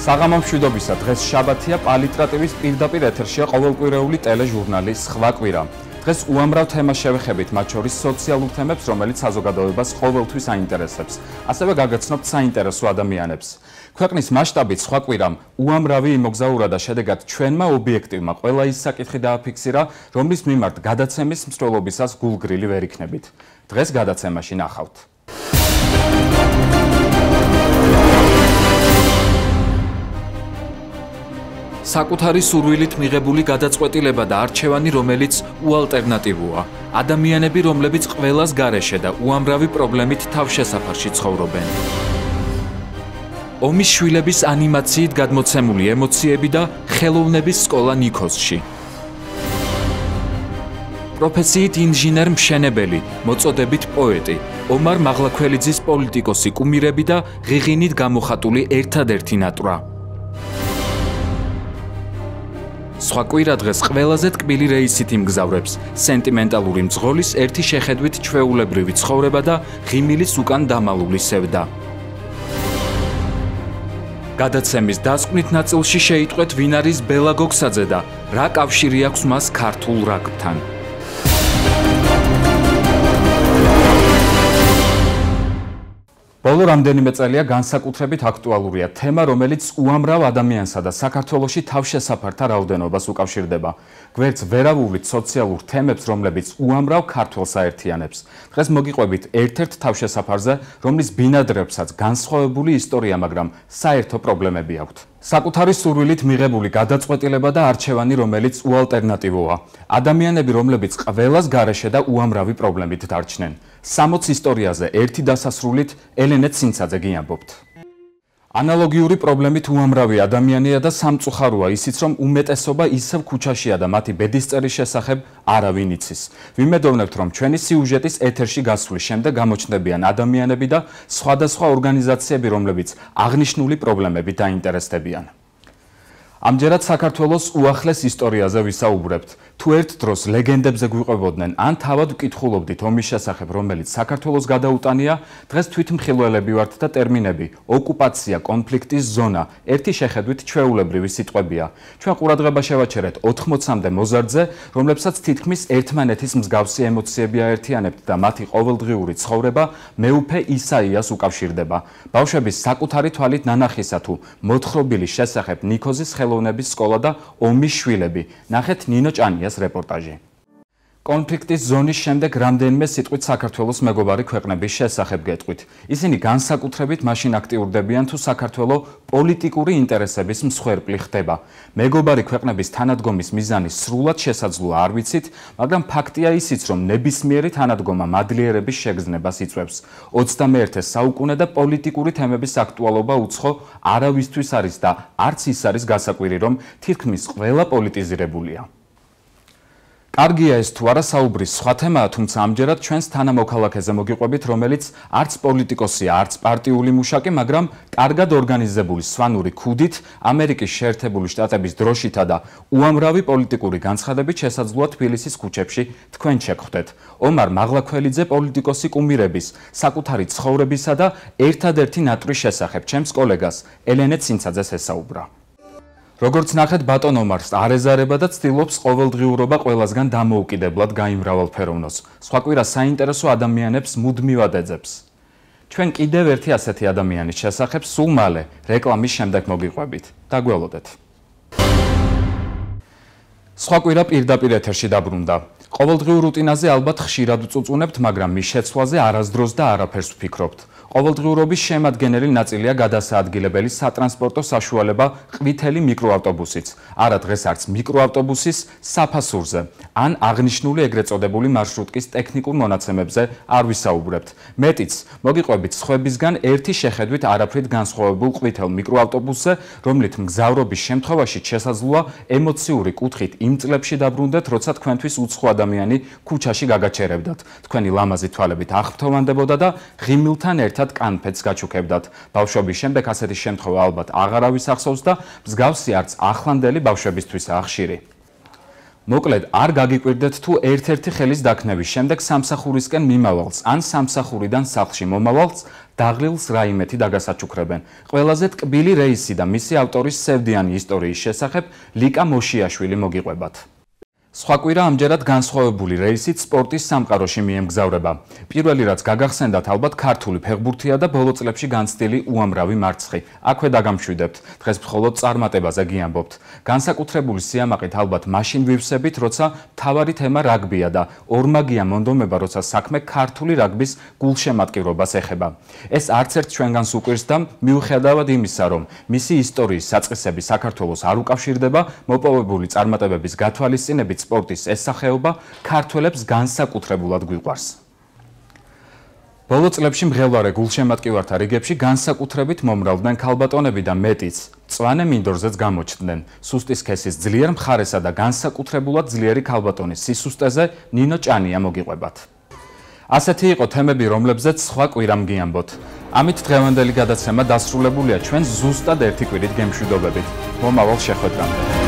საღამო მშვიდობისა, დღეს შაბათია, პალიტრატივის პირდაპირ ეთერშია ყოველკვირეული ტელეჟურნალი სხვა კვირა. დღეს უამრავ თემას შევეხებით, მათ შორის სოციალურ თემებს, რომელიც საზოგადოებას ყოველთვის აინტერესებს. ასევე გაგაცნობთ საინტერესო ადამიანებს. ქვეყნის მასშტაბით სხვა კვირამ უამრავი იმოგზაურა და შედეგად ჩვენმა ობიექტივმა ყველა ის საკითხი დააფიქსირა, რომლის მიმართ გადაცემის მსვლელობისას გულგრილი ვერ იქნებით. დღეს გადაცემაში ნახავთ. საკუთარი სურვილით მიღებული გადაწყვეტილება და არჩევანი, რომელიც უალტერნატივოა. ადამიანები, რომლებიც ყველას გარეშე და უამრავი პრობლემით თავშესაფარში ცხოვრობენ. ომის შვილების ანიმაციით გადმოცემული ემოციები და ხელოვნების სკოლა ნიქოზში. პროფესიით ინჟინერ-მშენებელი, მოწოდებით პოეტი, ომარ მაღლაქველიძის პოლიტიკოსი კუმირები და ღიღინით გამოხატული ერთადერთი ნატრა. სხვა კვირა დღეს ყველაზე ტკბილი რეისით იმგზავრებს, სენტიმენტალური მძღოლის ერთი შეხედვით ჩვეულებრივი ცხოვრება და ღიმილის უკან დამალული სევდა. გადაცემის დასკვნით ნაწილში შეიტყვეთ, ვინ არის ბელა გოგსაძე და რა კავშირი აქვს მას ქართულ რაგბთან. ბოლო რამდენიმე წელია განსაკუთრებით აქტუალურია თემა, რომელიც უამრავ ადამიანსა და საქართველოში თავშესაფართა რაოდენობას უკავშირდება. გვერდს ვერავუვლით სოციალურ თემებს, რომლებიც უამრავ ქართველს აერთიანებს. დღეს მოგიყვებით ერთ-ერთ თავშესაფარზე, რომლის ბინადრებსაც განსხვავებული ისტორია, მაგრამ საერთო პრობლემები აქვთ. საკუთარი სურვილით მიღებული გადაწყვეტილება და არჩევანი, რომელიც უალტერნატივოა. ადამიანები, რომლებიც ყველას გარეშე და უამრავი პრობლემით დარჩნენ. 60 ისტორიაზე ერთი დასასრულით ელენე ცინცაძე გიამბობთ. ანალოგიური პრობლემით უამრავი ადამიანია და სამწუხაროა ისიც, რომ უმეტესობა ისევ ქუჩაშია და მათი ბედისწერის შესახებ არავინ იცის. ვიმედოვნებთ, რომ ჩვენი სიუჟეტის ეთერში გასვლის შემდეგ გამოჩნდებიან ადამიანები და სხვადასხვა ორგანიზაციები, რომლებიც აღნიშნული პრობლემებით დაინტერესდებიან. ამჯერად საქართველოს უახლეს ისტორიაზე ვისაუბრებთ. თუ ერთ დროს ლეგენდებზე გვიყვებოდნენ, ან თავად ვკითხულობდით ომის შესახებ, რომელიც საქართველოს გადაუტანია, დღეს თვითმხილველები ვართ და ტერმინები ოკუპაცია, კონფლიქტის ზონა, ერთი შეხედვით ჩვეულებრივი სიტყვებია. ჩვენ ყურადღება შევაჩერეთ 80-მდე მოზარდზე, რომლებსაც თითქმის ერთმანეთის მსგავსი ემოციები აერთიანებთ და მათი ყოველდღიური ცხოვრება მეუფე ისაიას უკავშირდება. ბავშვების საკუთარი თვალით ნანახისა თუ მოთხრობილის შესახებ ნიქოზის ხელოვნების სკოლა და ომის შვილები. ნახეთ ნინო ჭანიას რეპორტაჟი. კონფლიქტის ზონის შემდეგ რამდენიმე სიტყვით საქართველოს მეგობარი ქვეყნების შესახებ გეტყვით. ისინი განსაკუთრებით მაშინ აქტიურდებიან, თუ საქართველო პოლიტიკური ინტერესების მსხვერპლი ხდება. მეგობარი ქვეყნების თანადგომის მიზანი სრულად შესაძლოა არ ვიცით, მაგრამ ფაქტია ისიც, რომ ნებისმიერი თანადგომა მადლიერების შეგრძნებას იწვევს. 21 საუკუნე და პოლიტიკური თემების აქტუალობა უცხო არავისთვის არის და არც ის არის გასაკვირი, რომ თითქმის ყველა პოლიტიზირებულია. კარგია ეს თუ არა საუბრის სხვა თემაა, თუმცა ამჯერად ჩვენს თანამოქალაქეზე მოგიყვებით, რომელიც არც პოლიტიკოსია, არც პარტიული მუშაკი, მაგრამ კარგად ორგანიზებული სვანური ქუდით, ამერიკის შეერთებული შტატების დროშითა და უამრავი პოლიტიკური განცხადებით შესაძლოა თბილისის ქუჩებში თქვენ შეგხვდეთ. ომარ მაღლაქველიძე პოლიტიკოსი კუმირების, საკუთარი ცხოვრებისა და ერთადერთი ნატრის შესახებ ჩემს კოლეგას ელენე ცინცაძეს ესაუბრა. როგორც ნახეთ, ბატონ ომარს არ ეზარება და ცდილობს ყოველდღიურობა ყველასგან დამოუკიდებლად გაიმრავალფეროვნოს. სხვა კვირა საინტერესო ადამიანებს მუდმივად ეძებს. ჩვენ კიდევ ერთი ასეთი ადამიანის შესახებ სულ მალე რეკლამის შემდეგ მოგიყვებით. დაგველოდეთ. სხვა კვირა პირდაპირ ეთერში დაბრუნდა. ყოველდღიურ რუტინაზე ალბათ ხშირად ვწუწუნებთ, მაგრამ მის შეცვლაზე არასდროს და არაფერს ვფიქრობთ. ყოველდღიურობის შემადგენელი ნაწილია გადასაადგილებელი სატრანსპორტო საშუალება ყვითელი მიკროავტობუსიც. არა დღეს არც მიკროავტობუსის საფასურზე, ან აღნიშნული ეგრეთ წოდებული მარშრუტკის ტექნიკურ მონაცემებზე არ ვისაუბრებთ. მეტიც, მოგიყვებით სხვებისგან ერთი შეხედვით არაფრით განსხვავებულ ყვითელ მიკროავტობუსზე, რომლით მგზავრობის შემთხვევაში შესაძლოა ემოციური კუთხით იმ წლებში დაბრუნდეთ, როცა თქვენთვის უცხო ადამიანი ქუჩაში გაგაჩერებდათ. თქვენი ლამაზი თვალებით აღფრთოვანდებოდა და ღიმილთან ერთად კანფეთს გაჩუქებდათ. ბავშვობის შემდეგ ასეთი შემთხვევა ალბათ აღარავის ახსოვს და მსგავსი არც ახლანდელი ბავშვებისთვისაა ხშირი. მოკლედ, არ გაგიკვირდეთ თუ ერთ-ერთი ხელის დაქნევის შემდეგ სამსახურისკენ მიმავალს ან სამსახურიდან სახლში მომავალს დაღლილს რაიმეთი დაგასაჩუქრებენ. ყველაზე ტკბილი რეისი და მისი ავტორის სევდიანი ისტორიის შესახებ ლიკა მოშიაშვილი მოგიყვებათ. სხვა კვირა ამჯერად განსხვავებული რეისით სპორტის სამყაროში მიემგზავრება. პირველი რაც გაგახსენდათ ალბათ ქართული ფეხბურთია და ბოლო წლებში განცდილი უამრავი მარცხი. აქვე დაგამშვიდებთ. დღეს მხოლოდ წარმატებაზე გიამბობთ. განსაკუთრებული სიამაყით ალბათ მაშინ ვივსებით, როცა მთავარი თემა რაგბია და ორმაგია მონდომება, როცა საქმე ქართული რაგბის გულშემატკივრობას ეხება. ეს არც ერთ ჩვენგანს უკვირს და მიუხედავად იმისა, რომ მისი ისტორიის საწყისები საქართველოს არ უკავშირდება, მოპოვებული წარმატებების გათვალისწინებით სპორტის ეს სახეობა ქართველებს განსაკუთრებულად გვიყვარს. ბოლო წლებში მღელვარე გულშემატკივართა რიგებში განსაკუთრებით მომრავლდნენ ქალბატონები და მეტიც მწვანე მინდორზეც გამოჩნდნენ. სუსტის სქესის ძლიერ მხარესა და განსაკუთრებულად ძლიერი ქალბატონის სისუსტეზე ნინო ჭანია მოგიყვებათ. ასეთი იყო თემები, რომლებზეც სხვა კვირამ გიამბოთ. ამით დღევანდელი გადაცემა დასრულებულია. ჩვენ ზუსტად ერთი კვირით გემშვიდობებით. მომავალ შეხვედრამდე.